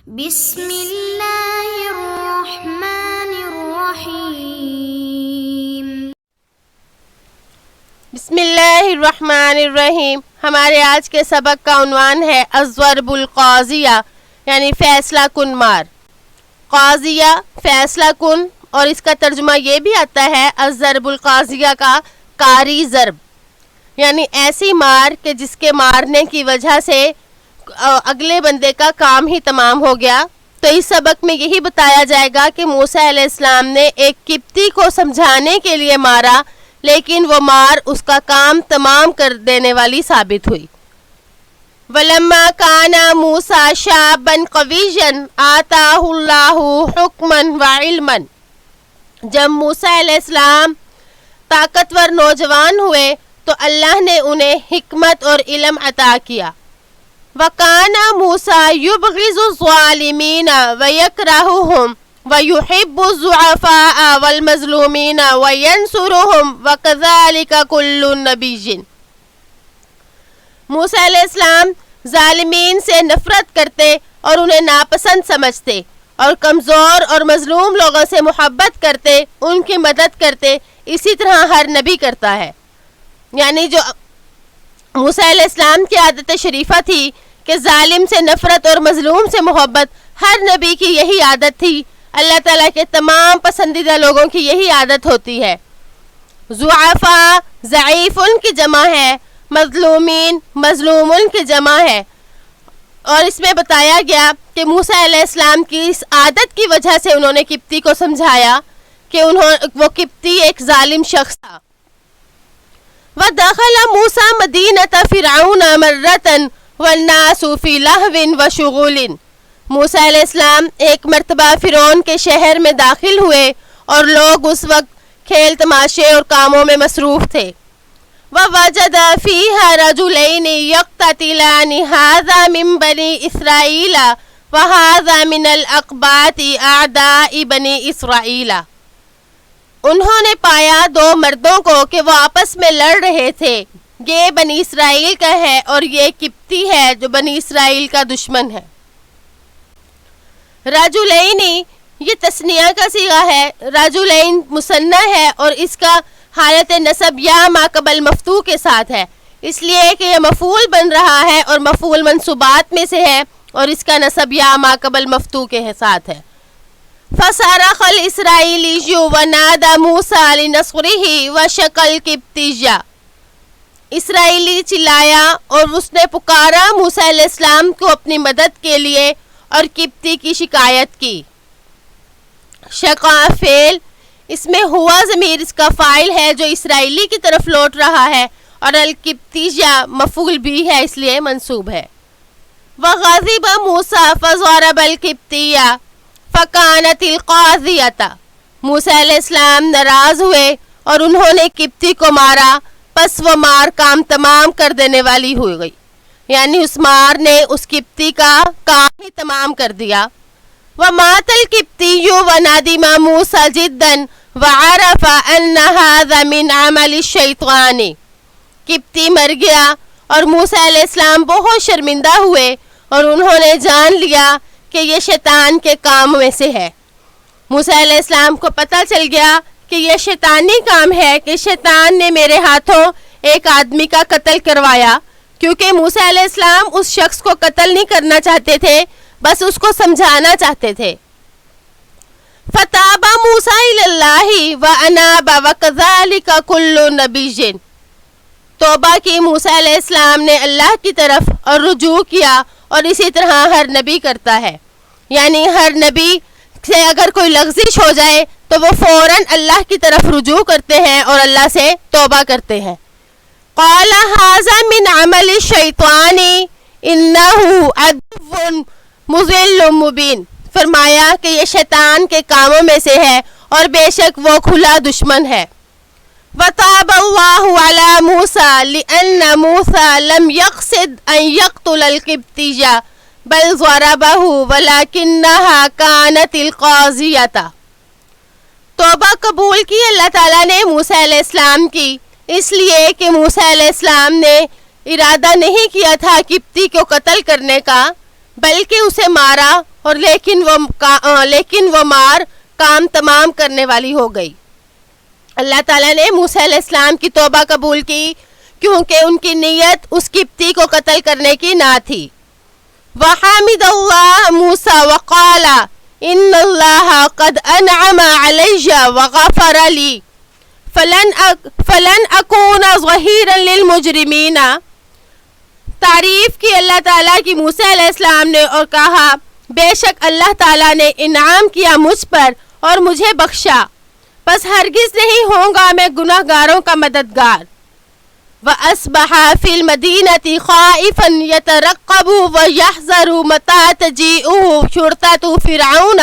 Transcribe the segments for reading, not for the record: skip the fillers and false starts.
بسم اللہ الرحمن الرحیم۔ بسم اللہ الرحمن الرحیم۔ ہمارے آج کے سبق کا عنوان ہے الضرب القاضیہ، یعنی فیصلہ کن مار۔ قاضیہ فیصلہ کن، اور اس کا ترجمہ یہ بھی آتا ہے الضرب القاضیہ کا کاری ضرب، یعنی ایسی مار کہ جس کے مارنے کی وجہ سے اگلے بندے کا کام ہی تمام ہو گیا۔ تو اس سبق میں یہی بتایا جائے گا کہ موسیٰ علیہ السلام نے ایک قبطی کو سمجھانے کے لیے مارا، لیکن وہ مار اس کا کام تمام کر دینے والی ثابت ہوئی۔ وَلَمَّا كَانَ مُوسَىٰ شَابًا قَوِيًّا آتَاهُ اللَّهُ حُكْمًا وَعِلْمًا۔ جب موسیٰ علیہ السلام طاقتور نوجوان ہوئے تو اللہ نے انہیں حکمت اور علم عطا کیا۔ وَكَانَ مُوسَىٰ يُبْغِضُ الظَّالِمِينَ وَيَكْرَهُهُمْ وَيُحِبُّ الضُّعَفَاءَ وَالْمَظْلُومِينَ وَيَنْصُرُهُمْ وَكَذَلِكَ كُلُّ نَبِيٍّ۔ موسیٰ علیہ السلام ظالمین سے نفرت کرتے اور انہیں ناپسند سمجھتے، اور کمزور اور مظلوم لوگوں سے محبت کرتے، ان کی مدد کرتے۔ اسی طرح ہر نبی کرتا ہے، یعنی جو موسیٰ علیہ السلام کی عادت شریفہ تھی کہ ظالم سے نفرت اور مظلوم سے محبت، ہر نبی کی یہی عادت تھی۔ اللہ تعالیٰ کے تمام پسندیدہ لوگوں کی یہی عادت ہوتی ہے۔ ضعفاء ضعیف ان کی جمع ہے، مظلومین مظلوم ان کی جمع ہے۔ اور اس میں بتایا گیا کہ موسیٰ علیہ السلام کی اس عادت کی وجہ سے انہوں نے قبطی کو سمجھایا کہ وہ قبطی ایک ظالم شخص تھا۔ وَدَخَلَ مُوسَىٰ مَدِينَةَ فِرْعَوْنَ مَرَّةً وَالنَّاسُ فِي لَهْوٍ وَشُغُولٍ۔ موسیٰ علیہ السلام ایک مرتبہ فرعون کے شہر میں داخل ہوئے اور لوگ اس وقت کھیل تماشے اور کاموں میں مصروف تھے۔ وَوَجَدَ فِيهَا رَجُلَيْنِ يَقْتَتِلَانِ هَذَا مِن بَنِي إِسْرَائِيلَ وَهَذَا مِنَ الْأَقْبَاطِ أَعْدَاءِ بَنِي إِسْرَائِيلَ۔ انہوں نے پایا دو مردوں کو کہ وہ آپس میں لڑ رہے تھے، یہ بنی اسرائیل کا ہے اور یہ قبطی ہے جو بنی اسرائیل کا دشمن ہے۔ رجلین یہ تثنیہ کا صیغہ ہے، رجلین مثنی ہے اور اس کا حالت نصب یا ما قبل مفتوح کے ساتھ ہے، اس لیے کہ یہ مفعول بن رہا ہے اور مفعول منصوبات میں سے ہے، اور اس کا نصب یا ما قبل مفتوح کے ساتھ ہے۔ فَصَرَخَ الْإِسْرَائِيلِيُّ وَنَادَى مُوسَىٰ لِنَصْرِهِ وَشَكَّ الْقِبْطِيَّ۔ اسرائیلی چلایا اور اس نے پکارا موسیٰ علیہ السلام کو اپنی مدد کے لیے اور قبطی کی شکایت کی۔ شقا فعل، اس میں ہوا ضمیر اس کا فاعل ہے جو اسرائیلی کی طرف لوٹ رہا ہے، اور القبطیہ مفعول بھی ہے اس لیے منصوب ہے۔ وَغَضِبَ مُوسَىٰ فَضَرَبَ الْقِبْطِيَّ فَكَانَتِ الْقَاضِيَةَ۔ موسیٰ علیہ السلام ناراض ہوئے اور انہوں نے قبطی کو مارا، پس وہ مار کام تمام کر دینے والی ہو گئی، یعنی اس مار نے اس قبطی کا کام ہی تمام کر دیا۔ وَمَاتَ الْقِبْطِيُّ وَنَدِمَ مُوسَىٰ جِدًّا وَعَرَفَ أَنَّ هَٰذَا مِنْ عَمَلِ الشَّيْطَانِ۔ قبطی مر گیا اور موسیٰ علیہ السلام بہت شرمندہ ہوئے اور انہوں نے جان لیا کہ یہ شیطان کے کام میں سے ہے۔ موسیٰ علیہ السلام کو پتہ چل گیا کہ یہ شیطانی کام ہے کہ شیطان نے میرے ہاتھوں ایک آدمی کا قتل کروایا، کیونکہ موسیٰ علیہ السلام اس شخص کو قتل نہیں کرنا چاہتے تھے، بس اس کو سمجھانا چاہتے تھے۔ فَتَابَ مُوسَىٰ إِلَى اللَّهِ وَأَنَابَ وَكَذَلِكَ كُلُّ نَبِيٍّ۔ توبہ کی موسیٰ علیہ السلام نے اللہ کی طرف اور رجوع کیا، اور اسی طرح ہر نبی کرتا ہے، یعنی ہر نبی سے اگر کوئی لغزش ہو جائے تو وہ فوراً اللہ کی طرف رجوع کرتے ہیں اور اللہ سے توبہ کرتے ہیں۔ قَالَ هَٰذَا مِنْ عَمَلِ الشَّيْطَانِ إِنَّهُ عَدُوٌّ مُضِلٌّ مُبِينٌ۔ فرمایا کہ یہ شیطان کے کاموں میں سے ہے اور بے شک وہ کھلا دشمن ہے۔ وَتَابَ اللَّهُ عَلَىٰ مُوسَىٰ لِأَنَّ مُوسَىٰ لَمْ يَقْصِدْ أَن يَقْتُلَ الْقِبْطِيَّ بَلْ ضَرَبَهُ وَلَٰكِنَّهَا كَانَتِ الْقَاضِيَةَ۔ توبہ قبول کی اللہ تعالیٰ نے موسیٰ علیہ السلام کی، اس لیے کہ موسیٰ علیہ السلام نے ارادہ نہیں کیا تھا قبطی کو قتل کرنے کا، بلکہ اسے مارا اور لیکن وہ مار کام تمام کرنے والی ہو گئی۔ اللہ تعالیٰ نے موسیٰ علیہ السلام کی توبہ قبول کی کیونکہ ان کی نیت اس قبطی کو قتل کرنے کی نہ تھی۔ وَحَمِدَ اللَّهَ مُوسَى وَقَالَ إِنَّ اللَّهَ قَدْ أَنْعَمَ عَلَيَّ وَغَفَرَ لِي فَلَنْ أَكُونَ ظَهِيرًا لِلْمُجْرِمِينَ۔ تعریف کی اللہ تعالیٰ کی موسیٰ علیہ السلام نے اور کہا بے شک اللہ تعالیٰ نے انعام کیا مجھ پر اور مجھے بخشا، بس ہرگز نہیں ہوں گا میں گناہ گاروں کا مددگار۔ وَأَصْبَحَ فِي الْمَدِينَةِ خَائِفًا يَتَرَقَّبُ وَيَحْذَرُ مَتَىٰ تَجِيءُهُ شُرْطَةُ فِرْعَوْنَ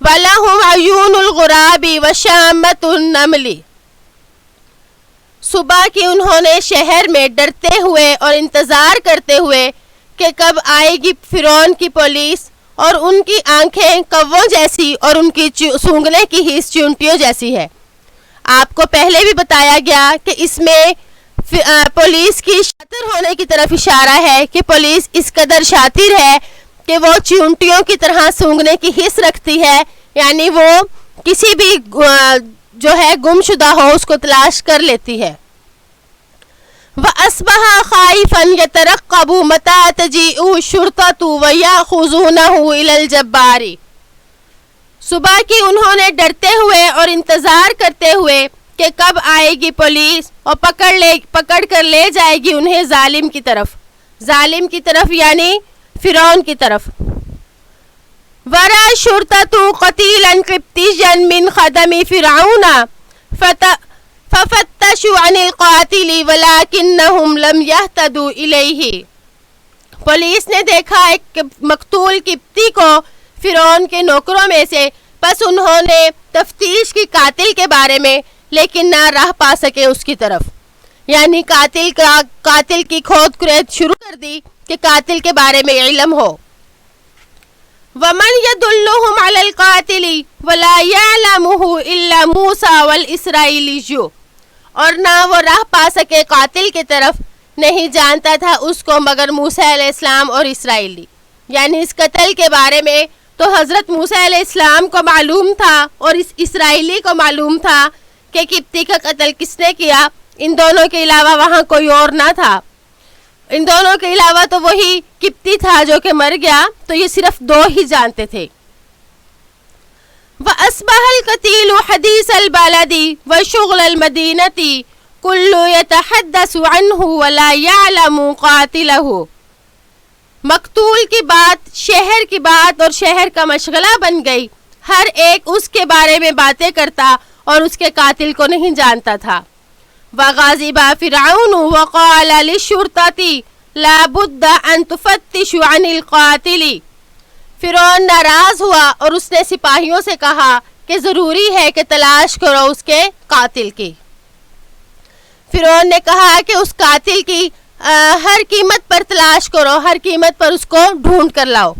وَلَهُمْ عَيُونُ الْغُرَابِ وَشَامَّةُ النَّمْلِ۔ صبح کی انہوں نے شہر میں ڈرتے ہوئے اور انتظار کرتے ہوئے کہ کب آئے گی فرعون کی پولیس، اور ان کی آنکھیں کووں جیسی اور ان کی سونگنے کی حس چونٹیوں جیسی ہے۔ آپ کو پہلے بھی بتایا گیا کہ اس میں پولیس کی شاطر ہونے کی طرف اشارہ ہے کہ پولیس اس قدر شاطر ہے کہ وہ چونٹیوں کی طرح سونگنے کی حس رکھتی ہے، یعنی وہ کسی بھی جو ہے گم شدہ ہو اس کو تلاش کر لیتی ہے۔ وَأَصْبَحَ خَائِفًا يَتَرَقَّبُ مَتَىٰ تَجِيءُ الشُّرْطَةُ وَيَأْخُذُونَهُ إِلَى الْجَبَّارِ۔ صبح کی انہوں نے ڈرتے ہوئے اور انتظار کرتے ہوئے کہ کب آئے گی پولیس اور پکڑ کر لے جائے گی انہیں ظالم کی طرف یعنی فرعون کی طرف۔ وَرَأَى الشُّرْطَةُ قَتِيلًا قِبْطِيًّا مِنْ خَدَمِ فِرْعَوْنَ فَفَتَّشُوا عَنِ الْقَاتِلِ وَلَكِنَّهُمْ لَمْ يَهْتَدُوا إِلَيْهِ۔ پولیس نے دیکھا ایک مقتول قبطی کو فرعون کے نوکروں میں سے، بس انہوں نے تفتیش کی قاتل کے بارے میں، لیکن نہ راہ پا سکے اس کی طرف، یعنی قاتل کی کھود کرید شروع کر دی کہ قاتل کے بارے میں علم ہو۔ وَمَنْ يَدُلُّهُمْ عَلَى الْقَاتِلِ وَلَا يَعْلَمُهُ إِلَّا مُوسَى وَالْإِسْرَائِيلِيُّ، اور نہ وہ راہ پا سکے قاتل کی طرف، نہیں جانتا تھا اس کو مگر موسیٰ علیہ السلام اور اسرائیلی، یعنی اس قتل کے بارے میں تو حضرت موسیٰ علیہ السلام کو معلوم تھا اور اس اسرائیلی کو معلوم تھا کہ قبطی کا قتل کس نے کیا، ان دونوں کے علاوہ وہاں کوئی اور نہ تھا، ان دونوں کے علاوہ تو وہی قبطی تھا جو کہ مر گیا، تو یہ صرف دو ہی جانتے تھے۔ وَأَصْبَحَ الْقَتِيلُ حَدِيثَ الْبَلَدِ وَشُغْلَ الْمَدِينَةِ كُلُّ يَتَحَدَّثُ عَنْهُ وَلَا يَعْلَمُ قَاتِلَهُ۔ مقتول کی بات شہر کی بات اور شہر کا مشغلہ بن گئی، ہر ایک اس کے بارے میں باتیں کرتا اور اس کے قاتل کو نہیں جانتا تھا۔ وَغَضِبَ فِرْعَوْنُ وَقَالَ لِلشُّرْطَةِ لَا بُدَّ أَن تُفَتِّشُوا عَنِ الْقَاتِلِ۔ فرعون ناراض ہوا اور اس نے سپاہیوں سے کہا کہ ضروری ہے کہ تلاش کرو اس کے قاتل کی۔ فرعون نے کہا کہ اس قاتل کی ہر قیمت پر تلاش کرو، ہر قیمت پر اس کو ڈھونڈ کر لاؤ۔